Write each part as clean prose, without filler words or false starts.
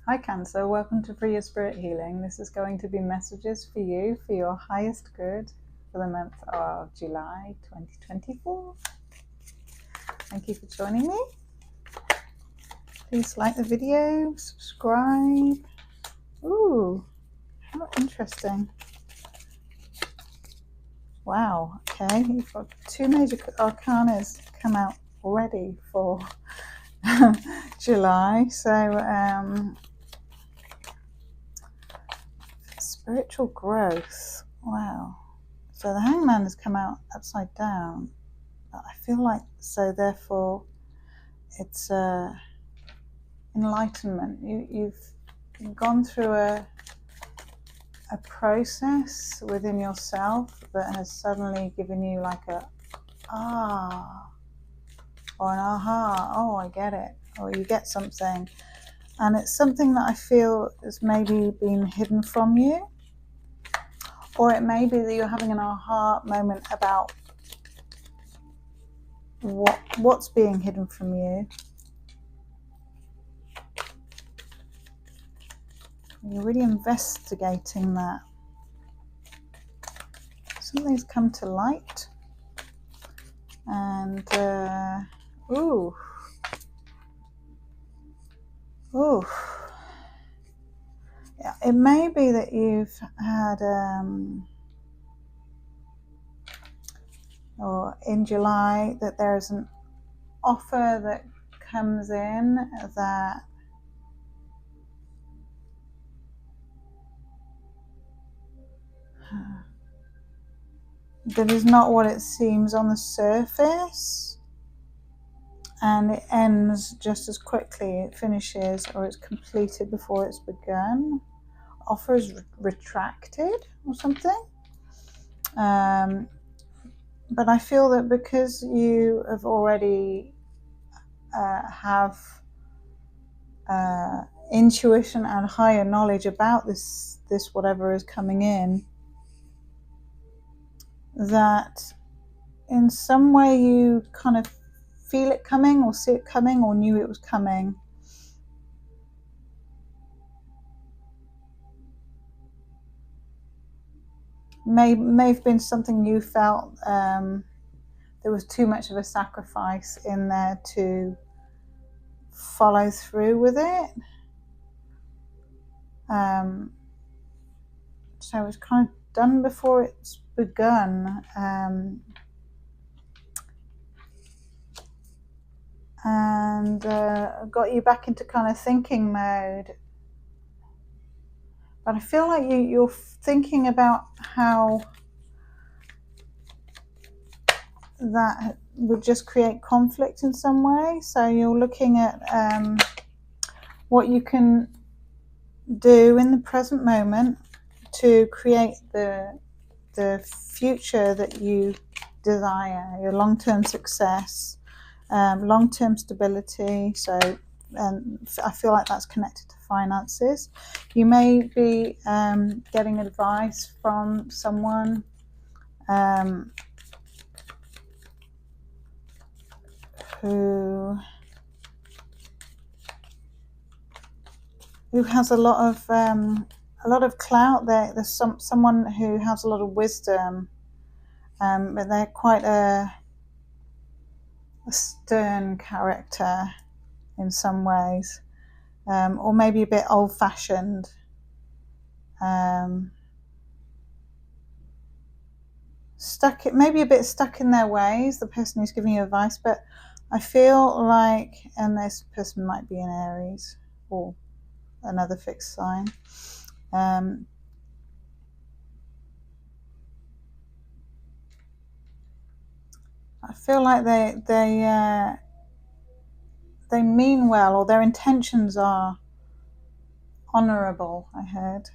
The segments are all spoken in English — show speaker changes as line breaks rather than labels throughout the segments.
Hi Cancer, welcome to Free Your Spirit Healing. This is going to be messages for you, for your highest good, for the month of July 2024. Thank you for joining me. Please like the video, subscribe. Ooh, how interesting. Wow, okay, you've got two major arcanas come out already for July. So, spiritual growth. Wow. So the Hangman has come out upside down. I feel like, so therefore, it's enlightenment. You've gone through a process within yourself that has suddenly given you like a or an aha. Oh, I get it. Or you get something, and it's something that I feel has maybe been hidden from you, or it may be that you're having an aha moment about what's being hidden from you. You're really investigating that. Something's come to light, and ooh, yeah, it may be that you've had or in July that there's an offer that comes in that is not what it seems on the surface, and it ends just as quickly. It finishes or it's completed before it's begun. Offer is retracted or something. But I feel that because you have already have intuition and higher knowledge about this whatever is coming in, that in some way you kind of feel it coming or see it coming or knew it was coming. May have been something you felt there was too much of a sacrifice in there to follow through with it. So it's kind of done before it's begun, and got you back into kind of thinking mode. But I feel like you're thinking about how that would just create conflict in some way. So you're looking at what you can do in the present moment to create the future that you desire, your long-term success, long-term stability. So I feel like that's connected to finances. You may be getting advice from someone who has a lot of clout. There's someone who has a lot of wisdom, but they're quite a stern character in some ways, or maybe a bit old-fashioned. Maybe a bit stuck in their ways, the person who's giving you advice. But I feel like, and this person might be an Aries or another fixed sign, I feel like they mean well, or their intentions are honourable, I heard.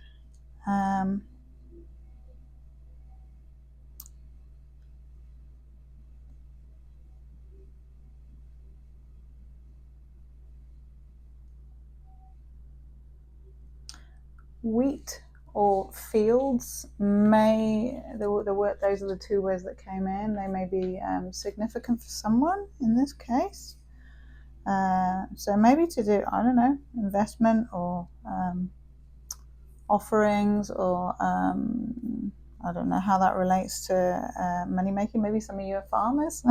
Wheat or fields those are the two words that came in. They may be significant for someone in this case. So maybe to do, I don't know, investment or offerings, or I don't know how that relates to money making. Maybe some of you are farmers.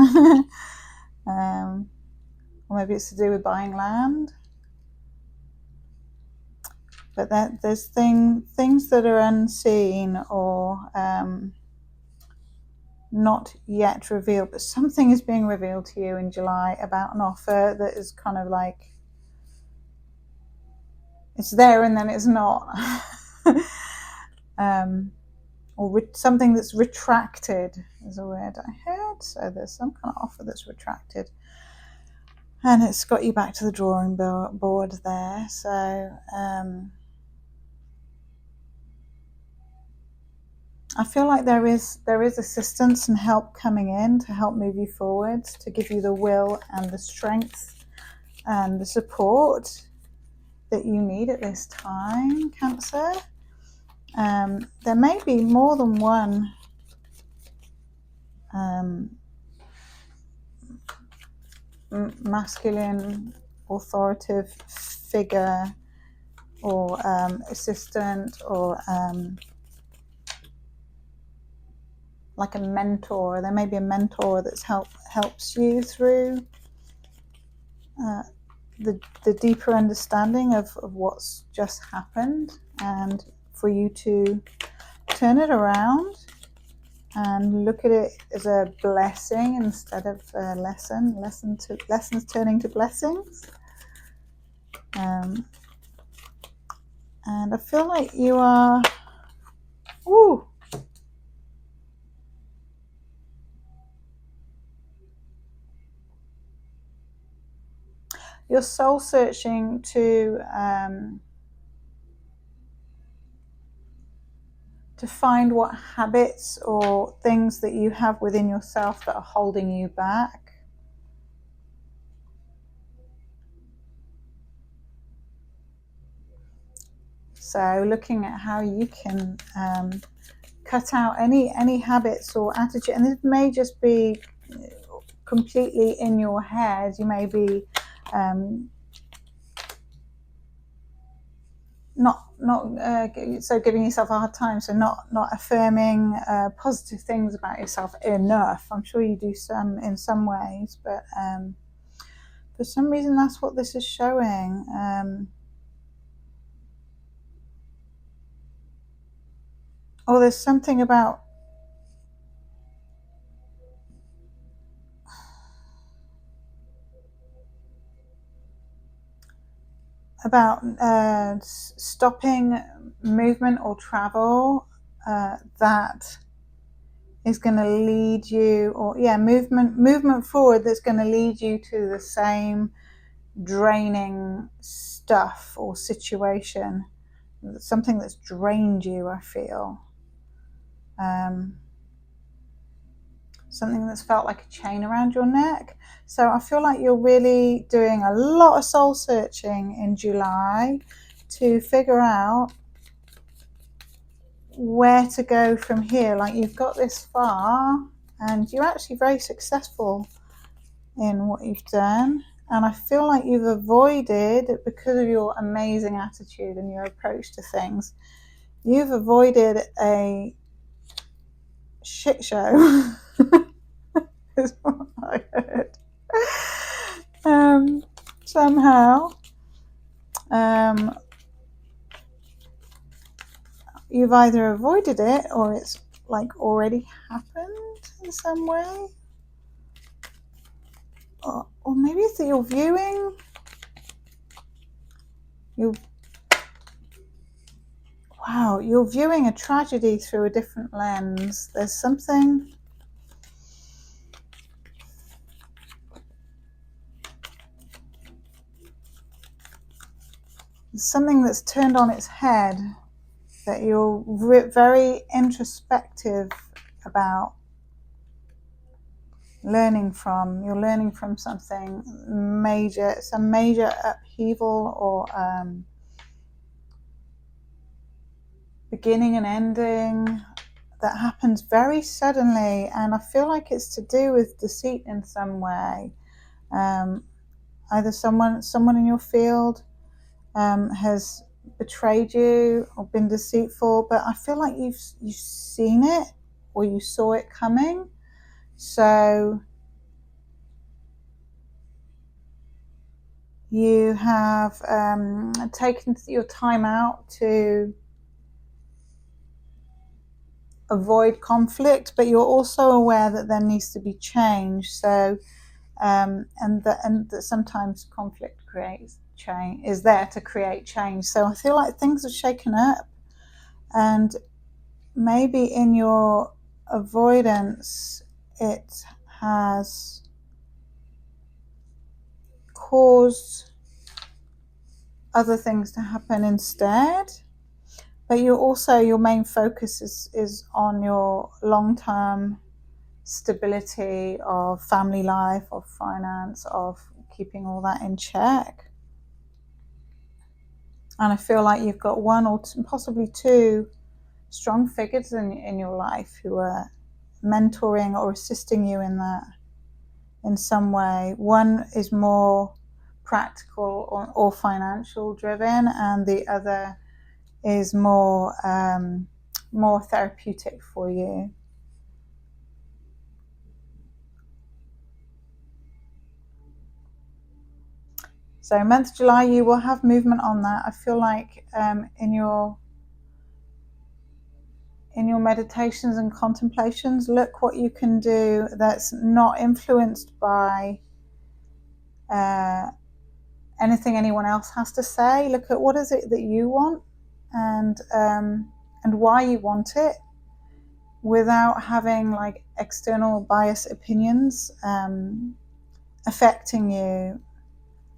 Or maybe it's to do with buying land. But there's things that are unseen or not yet revealed, but something is being revealed to you in July about an offer that is kind of like, it's there and then it's not. Or something that's retracted is a word I heard. So there's some kind of offer that's retracted, and it's got you back to the drawing board there. So I feel like there is assistance and help coming in to help move you forwards, to give you the will and the strength and the support that you need at this time, Cancer. There may be more than one masculine authoritative figure or assistant, or like a mentor. There may be a mentor that's helps you through the deeper understanding of what's just happened, and for you to turn it around and look at it as a blessing instead of a lesson. Lessons turning to blessings. And I feel like you are, you're soul searching to find what habits or things that you have within yourself that are holding you back. So looking at how you can cut out any habits or attitude, and this may just be completely in your head. You may be so giving yourself a hard time, so not affirming positive things about yourself enough. I'm sure you do some in some ways, but for some reason that's what this is showing. There's something about stopping movement or travel that is going to lead you, or movement forward that's going to lead you to the same draining stuff or situation, something that's drained you, I feel. Something that's felt like a chain around your neck. So I feel like you're really doing a lot of soul searching in July to figure out where to go from here. Like, you've got this far and you're actually very successful in what you've done. And I feel like you've avoided, because of your amazing attitude and your approach to things, you've avoided a shit show. Is what I heard. Somehow you've either avoided it or it's like already happened in some way, or maybe it's that you're viewing you're viewing a tragedy through a different lens. There's something that's turned on its head, that you're very introspective about learning from. You're learning from something major, some major upheaval or beginning and ending that happens very suddenly, and I feel like it's to do with deceit in some way. either someone in your field has betrayed you or been deceitful, but I feel like you've seen it, or you saw it coming. So you have taken your time out to avoid conflict, but you're also aware that there needs to be change. So and that sometimes conflict creates change, is there to create change. So I feel like things are shaken up, and maybe in your avoidance it has caused other things to happen instead. But your main focus is on your long-term stability of family life, of finance, of keeping all that in check. And I feel like you've got one or possibly two strong figures in your life who are mentoring or assisting you in that in some way. One is more practical or financial driven, and the other is more therapeutic for you. So month July, you will have movement on that. I feel like in your meditations and contemplations, look what you can do that's not influenced by anything anyone else has to say. Look at what is it that you want, and why you want it, without having like external bias opinions affecting you.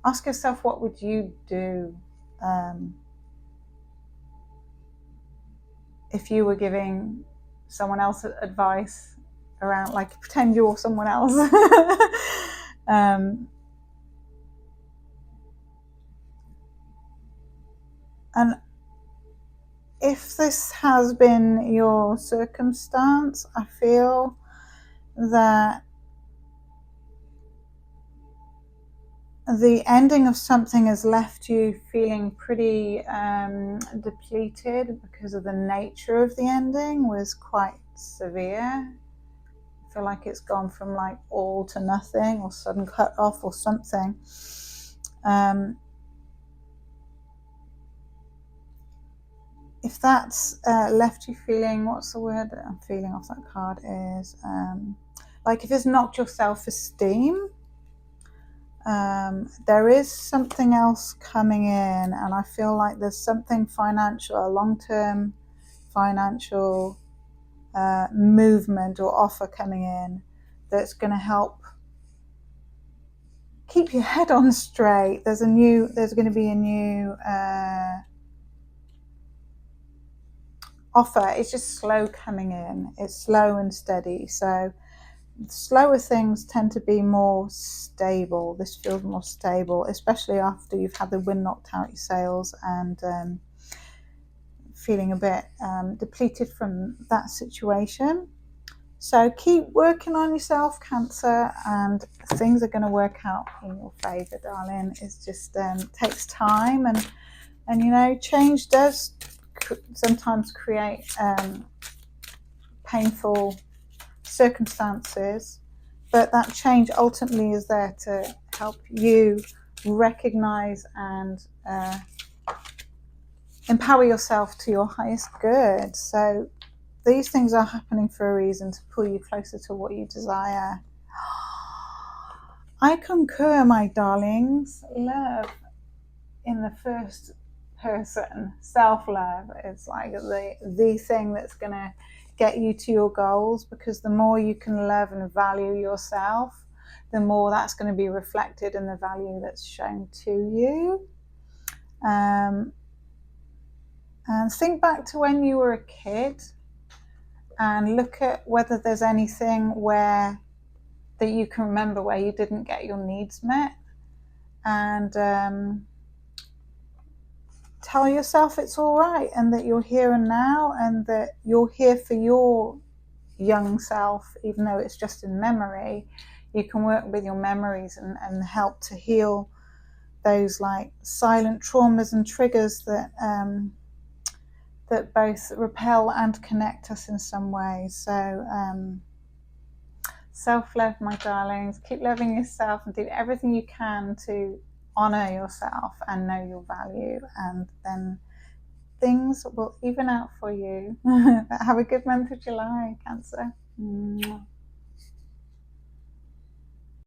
Ask yourself, what would you do if you were giving someone else advice around, like, pretend you're someone else. And if this has been your circumstance, I feel that the ending of something has left you feeling pretty depleted, because of the nature of the ending was quite severe. I feel like it's gone from like all to nothing, or sudden cut off or something. If that's left you feeling, what's the word that I'm feeling off that card is, like if it's knocked your self-esteem, there is something else coming in, and I feel like there's something financial, a long-term financial movement or offer coming in that's going to help keep your head on straight. There's going to be a new offer. It's just slow coming in. It's slow and steady. So slower things tend to be more stable. This feels more stable, especially after you've had the wind knocked out your sails and feeling a bit depleted from that situation. So keep working on yourself, Cancer, and things are going to work out in your favour, darling. It just takes time, and you know, change does sometimes create painful circumstances, but that change ultimately is there to help you recognize and empower yourself to your highest good. So these things are happening for a reason, to pull you closer to what you desire. I concur, my darlings. Love in the first person, self-love, is like the thing that's going to get you to your goals, because the more you can love and value yourself, the more that's going to be reflected in the value that's shown to you. And think back to when you were a kid and look at whether there's anything that you can remember where you didn't get your needs met, and tell yourself it's all right, and that you're here and now, and that you're here for your young self. Even though it's just in memory, you can work with your memories and help to heal those like silent traumas and triggers that that both repel and connect us in some way. So self-love, my darlings. Keep loving yourself and do everything you can to honor yourself and know your value, and then things will even out for you. Have a good month of July, Cancer.